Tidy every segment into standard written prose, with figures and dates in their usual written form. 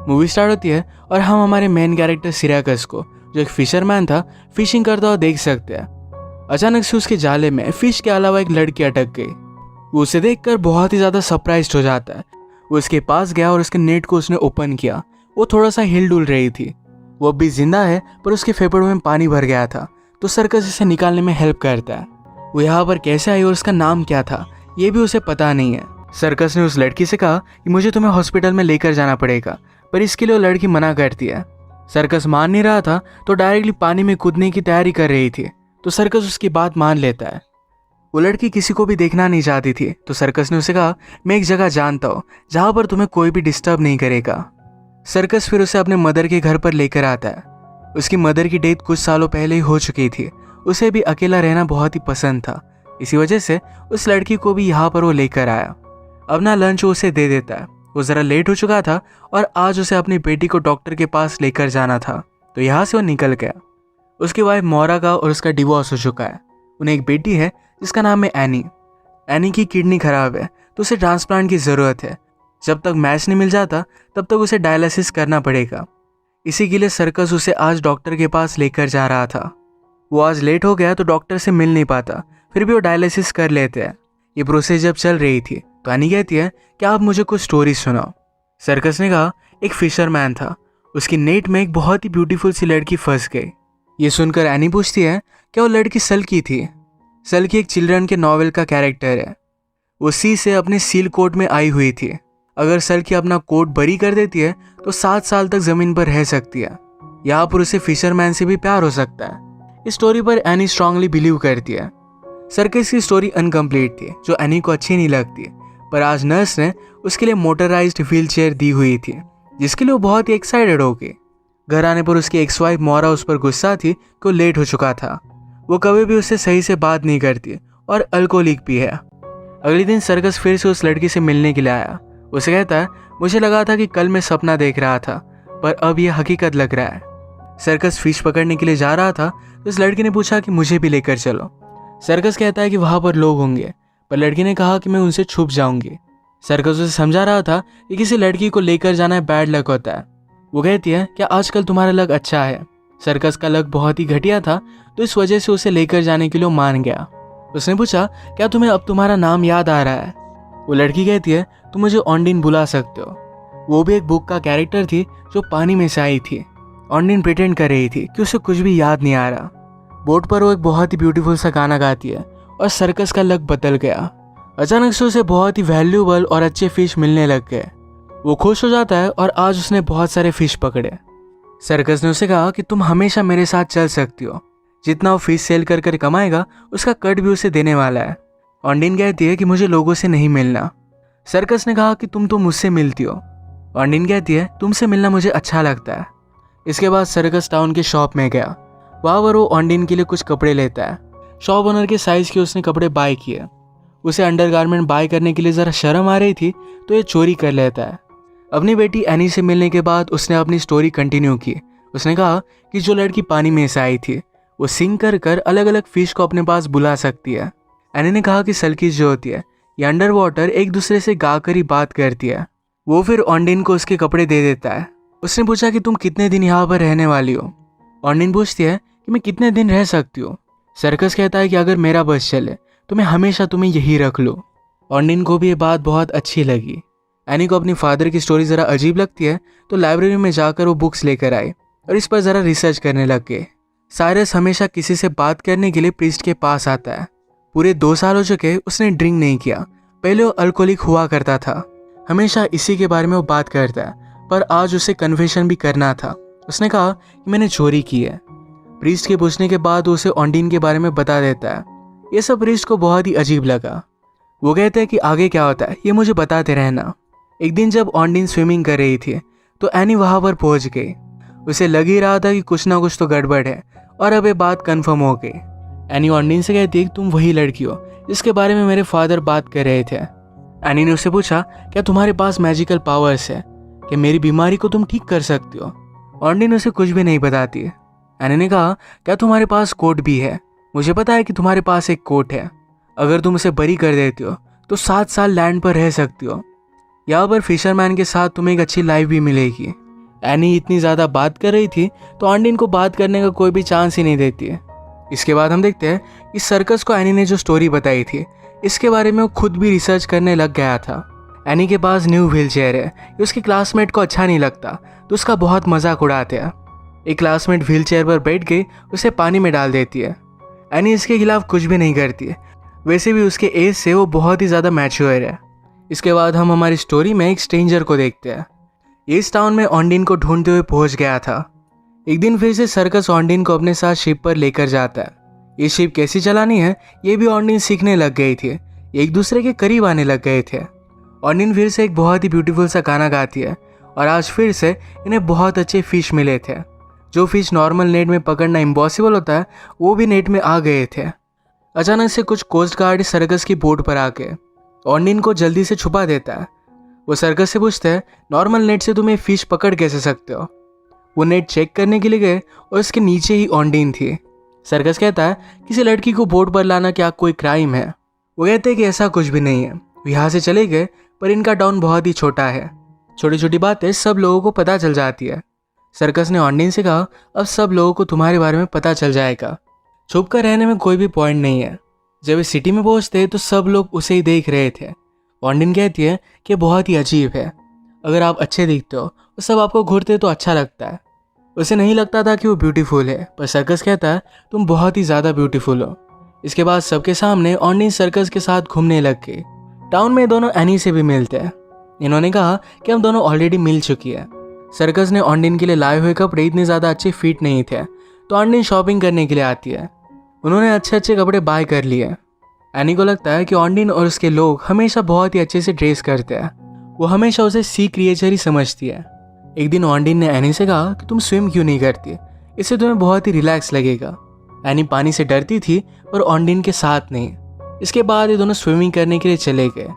Movie start होती है और हम हमारे मेन कैरेक्टर सिराकस को, जो एक फिशरमैन था, फिशिंग करता हुआ देख सकते हैं। अचानक से उसके जाले में फिश के अलावा एक लड़की अटक गई। वो उसे देखकर बहुत ही ज़्यादा सरप्राइज्ड हो जाता है। वो उसके पास गया और उसके नेट को उसने ओपन किया। वो थोड़ा सा हिल डुल रही थी। वो अब भी जिंदा है पर उसके फेफड़ों में पानी भर गया था, तो सर्कस इसे निकालने में हेल्प करता है। वो यहाँ पर कैसे आई और उसका नाम क्या था ये भी उसे पता नहीं है। सर्कस ने उस लड़की से कहा कि मुझे तुम्हें हॉस्पिटल में लेकर जाना पड़ेगा, पर इसके लिए वो लड़की मना करती है। सर्कस मान नहीं रहा था तो डायरेक्टली पानी में कूदने की तैयारी कर रही थी, तो सर्कस उसकी बात मान लेता है। वो लड़की किसी को भी देखना नहीं चाहती थी, तो सर्कस ने उसे कहा मैं एक जगह जानता हूँ जहाँ पर तुम्हें कोई भी डिस्टर्ब नहीं करेगा। सर्कस फिर उसे अपने मदर के घर पर लेकर आता है। उसकी मदर की डेथ कुछ सालों पहले ही हो चुकी थी। उसे भी अकेला रहना बहुत ही पसंद था, इसी वजह से उस लड़की को भी यहाँ पर वो लेकर आया। अपना लंच वो उसे दे देता है। वो ज़रा लेट हो चुका था और आज उसे अपनी बेटी को डॉक्टर के पास लेकर जाना था, तो यहाँ से वो निकल गया। उसकी वाइफ मोरा का और उसका डिवोर्स हो चुका है। उन्हें एक बेटी है जिसका नाम है एनी। एनी की किडनी खराब है तो उसे ट्रांसप्लांट की ज़रूरत है। जब तक मैच नहीं मिल जाता तब तक उसे डायलिसिस करना पड़ेगा। इसी के लिए सर्कस उसे आज डॉक्टर के पास लेकर जा रहा था। वो आज लेट हो गया तो डॉक्टर से मिल नहीं पाता, फिर भी वो डायलिसिस कर लेते हैं। ये प्रोसेस जब चल रही थी तो एनी कहती है कि आप मुझे कुछ स्टोरी सुनाओ। सर्कस ने कहा एक फिशरमैन था, उसकी नेट में एक बहुत ही ब्यूटीफुल सी लड़की फंस गई। ये सुनकर एनी पूछती है क्या वो लड़की सल्की थी। सल्की एक चिल्ड्रन के नॉवेल का कैरेक्टर है। वो सी से अपने सील कोट में आई हुई थी। अगर सल्की अपना कोट बरी कर देती है तो 7 साल तक जमीन पर रह सकती है। यहाँ पर उसे फिशरमैन से भी प्यार हो सकता है। इस स्टोरी पर एनी स्ट्रांगली बिलीव करती है। सर्कस की स्टोरी अनकम्प्लीट थी जो एनी को अच्छी नहीं लगती, पर आज नर्स ने उसके लिए मोटराइज्ड व्हील चेयर दी हुई थी, जिसके लिए वो बहुत ही एक्साइटेड हो गई। घर आने पर उसकी एक्स वाइफ मोरा उस पर गुस्सा थी कि वो लेट हो चुका था। वो कभी भी उससे सही से बात नहीं करती और अल्कोहलिक भी है। अगले दिन सर्कस फिर से उस लड़की से मिलने के लिए आया। उसे कहता है मुझे लगा था कि कल मैं सपना देख रहा था, पर अब यह हकीकत लग रहा है। सर्कस फिश पकड़ने के लिए जा रहा था तो इस लड़की ने पूछा कि मुझे भी लेकर चलो। सर्कस कहता है कि वहाँ पर लोग होंगे, पर लड़की ने कहा कि मैं उनसे छुप जाऊंगी। सर्कस उसे समझा रहा था कि किसी लड़की को लेकर जाना बैड लक होता है। वो कहती है क्या आजकल तुम्हारा लक अच्छा है। सर्कस का लक बहुत ही घटिया था, तो इस वजह से उसे लेकर जाने के लिए मान गया। उसने पूछा क्या तुम्हें अब तुम्हारा नाम याद आ रहा है। वो लड़की कहती है तुम मुझे ऑन्डिन बुला सकते हो। वो भी एक बुक का कैरेक्टर थी जो पानी में से आई थी। ऑन्डिन प्रिटेंड कर रही थी कि उसे कुछ भी याद नहीं आ रहा। बोट पर वो एक बहुत ही ब्यूटीफुल सा गाना गाती है और सर्कस का लक बदल गया। अचानक से उसे बहुत ही वैल्यूएबल और अच्छे फिश मिलने लग गए। वो खुश हो जाता है और आज उसने बहुत सारे फिश पकड़े। सर्कस ने उसे कहा कि तुम हमेशा मेरे साथ चल सकती हो। जितना वो फिश सेल कर कर कमाएगा उसका कट भी उसे देने वाला है। ऑन्डिन कहती है कि मुझे लोगों से नहीं मिलना। सर्कस ने कहा कि तुम तो मुझसे मिलती हो। ऑन्डिन कहती है तुमसे मिलना मुझे अच्छा लगता है। इसके बाद सर्कस टाउन के शॉप में गया। वहाँ पर वो ऑन्डिन के लिए कुछ कपड़े लेता है। शॉप ओनर के साइज के उसने कपड़े बाय किए। उसे अंडरगारमेंट बाय करने के लिए ज़रा शर्म आ रही थी, तो ये चोरी कर लेता है। अपनी बेटी एनी से मिलने के बाद उसने अपनी स्टोरी कंटिन्यू की। उसने कहा कि जो लड़की पानी में से आई थी वो सिंग कर कर अलग अलग फिश को अपने पास बुला सकती है। एनी ने कहा कि सल्कीज जो होती है ये अंडर वाटर एक दूसरे से गा कर ही बात करती है। वो फिर ऑन्डिन को उसके कपड़े दे देता है। उसने पूछा कि तुम कितने दिन यहाँ पर रहने वाली हो। ऑन्डिन पूछती है कि मैं कितने दिन रह सकती हूँ। सर्कस कहता है कि अगर मेरा बस चले तो मैं हमेशा तुम्हें यही रख लूँ। ऑन्डिन को भी ये बात बहुत अच्छी लगी। एनी को अपनी फादर की स्टोरी ज़रा अजीब लगती है, तो लाइब्रेरी में जाकर वो बुक्स लेकर आए और इस पर ज़रा रिसर्च करने लग गए। साइरस हमेशा किसी से बात करने के लिए प्रीस्ट के पास आता है। पूरे 2 साल हो चुके उसने ड्रिंक नहीं किया। पहले वो अल्कोहलिक हुआ करता था। हमेशा इसी के बारे में वो बात करता है, पर आज उसे कन्फेशन भी करना था। उसने कहा कि मैंने चोरी की है। प्रीस्ट के पूछने के बाद उसे ऑन्डिन के बारे में बता देता है। ये सब प्रीस्ट को बहुत ही अजीब लगा। वो कहते हैं कि आगे क्या होता है ये मुझे बताते रहना। एक दिन जब ऑन्डिन स्विमिंग कर रही थी तो एनी वहाँ पर पहुँच गई। उसे लग ही रहा था कि कुछ ना कुछ तो गड़बड़ है और अब ये बात कन्फर्म हो गई। एनी ऑन्डिन से कहती है कि तुम वही लड़की हो जिसके बारे में मेरे फादर बात कर रहे थे। एनी ने उससे पूछा क्या तुम्हारे पास मैजिकल पावर्स है, कि मेरी बीमारी को तुम ठीक कर सकती हो। ऑन्डिन उसे कुछ भी नहीं बताती है। एनी ने कहा क्या तुम्हारे पास कोट भी है। मुझे पता है कि तुम्हारे पास एक कोट है। अगर तुम उसे बरी कर देती हो तो 7 साल लैंड पर रह सकती हो। यहाँ पर फिशरमैन के साथ तुम्हें एक अच्छी लाइफ भी मिलेगी। एनी इतनी ज़्यादा बात कर रही थी तो ऑन्डिन को बात करने का कोई भी चांस ही नहीं देती है। इसके बाद हम देखते हैं कि सर्कस को एनी ने जो स्टोरी बताई थी इसके बारे में वो खुद भी रिसर्च करने लग गया था। एनी के पास न्यू व्हील चेयर है, ये उसके क्लासमेट को अच्छा नहीं लगता तो उसका बहुत मजाक उड़ाते हैं। एक क्लासमेट व्हील चेयर पर बैठ के उसे पानी में डाल देती है। एनी इसके खिलाफ कुछ भी नहीं करती है, वैसे भी उसके एज से वो बहुत ही ज़्यादा मैच्योर है। इसके बाद हम हमारी स्टोरी में एक स्ट्रेंजर को देखते हैं। ये इस टाउन में ऑन्डिन को ढूंढते हुए पहुंच गया था। एक दिन फिर से सर्कस ऑन्डिन को अपने साथ शिप पर लेकर जाता है। ये शिप कैसी चलानी है ये भी ऑन्डिन सीखने लग गई थी, एक दूसरे के करीब आने लग गए थे। ऑन्डिन फिर से एक बहुत ही ब्यूटीफुल सा गाना गाती है और आज फिर से इन्हें बहुत अच्छे फिश मिले थे। जो फिश नॉर्मल नेट में पकड़ना इम्पॉसिबल होता है वो भी नेट में आ गए थे। अचानक से कुछ कोस्ट गार्ड सर्कस की बोट पर आके ऑन्डिन को जल्दी से छुपा देता है। वो सर्कस से पूछते हैं नॉर्मल नेट से तुम्हें फिश पकड़ कैसे सकते हो। वो नेट चेक करने के लिए गए और उसके नीचे ही ऑन्डिन थी। सर्कस कहता है किसी लड़की को बोट पर लाना क्या कोई क्राइम है। वो कहते हैं कि ऐसा कुछ भी नहीं है। वो यहाँ से चले गए पर इनका टाउन बहुत ही छोटा है, छोटी छोटी बातें सब लोगों को पता चल जाती है। सर्कस ने ऑन्डिन से कहा अब सब लोगों को तुम्हारे बारे में पता चल जाएगा, छुप कर रहने में कोई भी पॉइंट नहीं है। जब वे सिटी में पहुंचते तो सब लोग उसे ही देख रहे थे। ऑन्डिन कहती है कि बहुत ही अजीब है, अगर आप अच्छे दिखते हो तो सब आपको घूरते तो अच्छा लगता है। उसे नहीं लगता था कि वो ब्यूटीफुल है, पर सर्कस कहता है तुम बहुत ही ज़्यादा ब्यूटीफुल हो। इसके बाद सबके सामने ऑन्डिन सर्कस के साथ घूमने लग गई। टाउन में दोनों एनी से भी मिलते हैं। इन्होंने कहा कि हम दोनों ऑलरेडी मिल चुकी है। सर्कस ने ऑन्डिन के लिए लाए हुए कपड़े इतने ज़्यादा अच्छे फिट नहीं थे तो ऑन्डिन शॉपिंग करने के लिए आती है। उन्होंने अच्छे अच्छे कपड़े बाय कर लिए। एनी को लगता है कि ऑन्डिन और उसके लोग हमेशा बहुत ही अच्छे से ड्रेस करते हैं। वो हमेशा उसे सी क्रिएचर ही समझती है। एक दिन ऑन्डिन ने एनी से कहा कि तुम स्विम क्यों नहीं करती, इससे तुम्हें बहुत ही रिलैक्स लगेगा। एनी पानी से डरती थी और ऑन्डिन के साथ नहीं। इसके बाद ये दोनों स्विमिंग करने के लिए चले गए।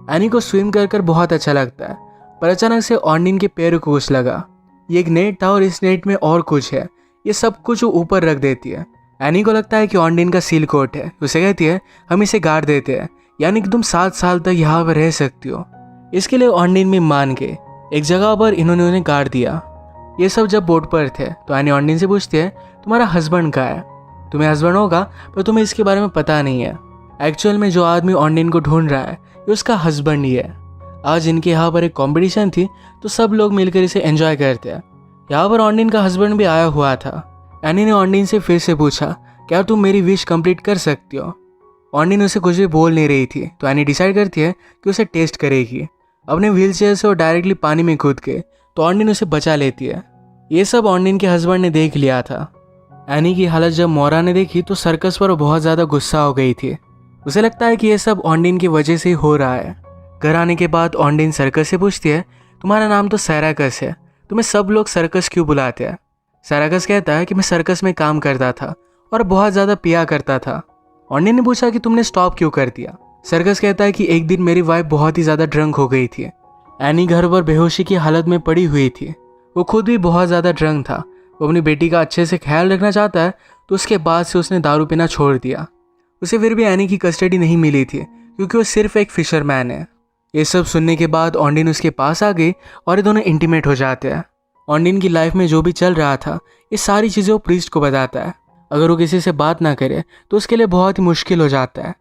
एनी को स्विम कर कर बहुत अच्छा लगता है, पर अचानक से ऑन्डिन के पैरों को कुछ लगा। ये एक नेट था और इस नेट में और कुछ है, ये सब कुछ वो ऊपर रख देती है। एनी को लगता है कि ऑन्डिन का सील कोट है। उसे कहती है हम इसे गाड़ देते हैं, यानी कि तुम 7 साल तक यहाँ पर रह सकती हो। इसके लिए ऑन्डिन भी मान गए। एक जगह पर इन्होंने उन्हें गाड़ दिया। ये सब जब बोट पर थे तो एनी ऑन्डिन से पूछती है तुम्हारा हस्बैंड कहाँ है। तुम्हें हस्बैंड होगा पर तुम्हें इसके बारे में पता नहीं है। एक्चुअल में जो आदमी ऑन्डिन को ढूंढ रहा है ये उसका हस्बैंड ही है। आज इनके यहाँ पर एक कंपटीशन थी तो सब लोग मिलकर इसे एंजॉय करते हैं। यहाँ पर ऑन्डिन का हस्बैंड भी आया हुआ था। एनी ने ऑन्डिन से फिर से पूछा क्या तुम मेरी विश कंप्लीट कर सकती हो। ऑन्डिन उसे कुछ भी बोल नहीं रही थी तो एनी डिसाइड करती है कि उसे टेस्ट करेगी। अपने व्हील चेयर से वो डायरेक्टली पानी में कूद के तो ऑन्डिन उसे बचा लेती है। ये सब ऑन्डिन के हस्बैंड ने देख लिया था। एनी की हालत जब मोरा ने देखी तो सर्कस पर बहुत ज़्यादा गुस्सा हो गई थी। उसे लगता है कि ये सब ऑन्डिन की वजह से ही हो रहा है। घर आने के बाद ऑन्डिन सर्कस से पूछती है तुम्हारा नाम तो सैराकस है, तुम्हें सब लोग सर्कस क्यों बुलाते हैं। सैराकस कहता है कि मैं सर्कस में काम करता था और बहुत ज़्यादा पिया करता था। ऑन्डिन ने पूछा कि तुमने स्टॉप क्यों कर दिया। सर्कस कहता है कि एक दिन मेरी वाइफ बहुत ही ज़्यादा ड्रंक हो गई थी। एनी घर पर बेहोशी की हालत में पड़ी हुई थी। वो खुद भी बहुत ज़्यादा ड्रंक था। वो अपनी बेटी का अच्छे से ख्याल रखना चाहता है तो उसके बाद से उसने दारू पीना छोड़ दिया। उसे फिर भी एनी की कस्टडी नहीं मिली थी क्योंकि वो सिर्फ एक फिशरमैन है। ये सब सुनने के बाद ऑन्डिन उसके पास आ गई और ये दोनों इंटीमेट हो जाते हैं। ऑन्डिन की लाइफ में जो भी चल रहा था ये सारी चीज़ें वो प्रीस्ट को बताता है। अगर वो किसी से बात ना करे तो उसके लिए बहुत ही मुश्किल हो जाता है।